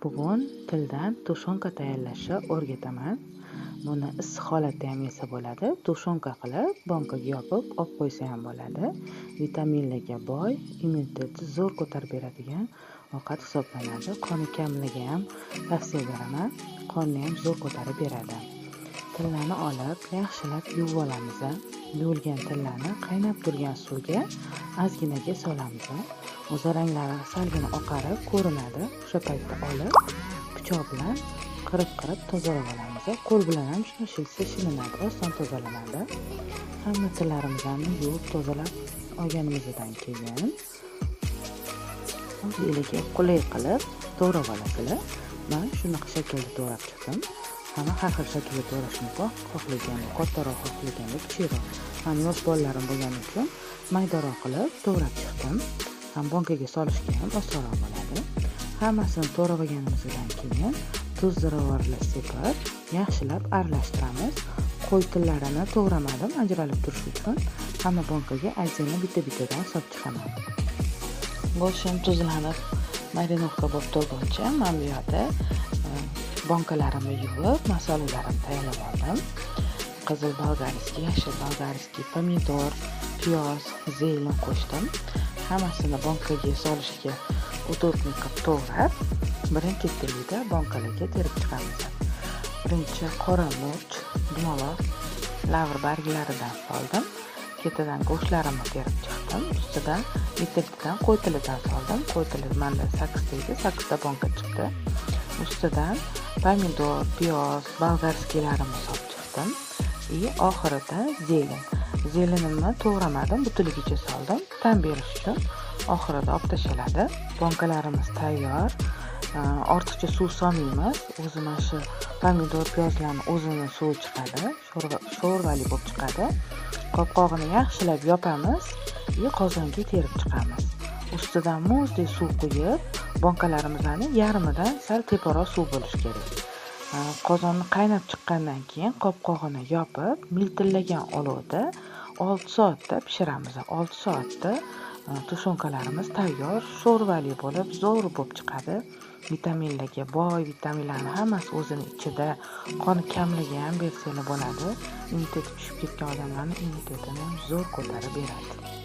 Bugun tildan tushunka tayyorlashni o'rgataman. Buni issiq holatda ham yesa bo'ladi. Tushunka qilib, bankaga yopib olib qo'ysa ham bo'ladi. Vitaminlarga boy, immunitetni zo'r ko'tarib beradigan ovqat hisoblanadi. Qoni kamligiga ham tavsiya beraman. Qonni ham zo'r ko'tarib beradi. Tillarni olib, yaxshilab yuvib olamiz. Yuvilgan tillarni qaynab turgan suvga ozginaga solamiz. O'zi ranglari salgina oqarib ko'rinadi. O'sha paytda olib, pichoq bilan qirib tozalab olamiz. Qo'l bilan ham shilsa shilinadi, oson tozalanadi. Hamma tillarimizni yuvib tozalab olganimizdan keyin o'zingizga qulay qilib to'g'rab olasizlar. Men shunaqa shaklda to'g'rab chiqdim. Hamma har xil shaklda to'g'rash mumkin. Xohlagan kattaroq, xohlagan kichikroq. Men yosh bolalarim bo'lgani uchun maydaroq qilib to'g'rab chiqdim. Ham bankaga solishga ham osonroq bo'ladi. Hammasini to'g'rab olganimizdan keyin tuz ziravorlar sepib, yaxshilab aralashtiramiz. Qo'y tillarini to'g'ramadim, ajralib turish uchun hamma bankaga ajinni bitta-bittadan solib chiqaman. Go'shtim tuzlanib, marinovka bo'lib turguncha men bu yerda bankalarimni yuvib, masalalarimni tayyorlab oldim. Qizil bolgariskiy, yashil bolgariskiy, pomidor, piyoz, zeytin qo'shdim. Hammasini bankaga solishga udobniy qilib to'g'rab, birin-ketinlikda bankalarga terib chiqamiz. Birinchi qora murch, dumaloq, lavr barglaridan soldim. Ketidan go'shtlarimni terib chiqdim. Ustidan bitta-bittadan qo'y tilidan soldim. Qo'y tili menda 8 ta edi, 8 ta banka chiqdi. Ustidan pomidor, piyoz, bolgarskiylarimni solib chiqdim. Oxirida zeytin. Zeytinimni to'g'ramadim, butiligicha soldim. Ta'm berish uchun oxirida olib tashaladi. Bankalarimiz tayyor. Ortiqcha suv solmaymiz. O'zi mana shu pomidor, piyozlarning o'zini suvi chiqadi, sho'rvali bo'lib chiqadi. Qopqog'ini yaxshilab yopamiz va qozonga terib chiqamiz. Ustidan muzdek suv quyib, bankalarimizni yarmidan sal teparoq suv bo'lishi kerak. Qozonni qaynab chiqqandan keyin qopqog'ini yopib, miltillagan olovda 6 soatda pishiramiz. 6 soatda tushunkalarimiz tayyor, sho'rvali bo'lib, zo'r bo'lib chiqadi. Vitaminlarga boy, vitaminlarning hammasi o'zini ichida. Qoni kamligi ham bersanglar bo'ladi. Immuniteti tushib ketgan odamlarning immunitetini ham zo'r ko'tarib beradi.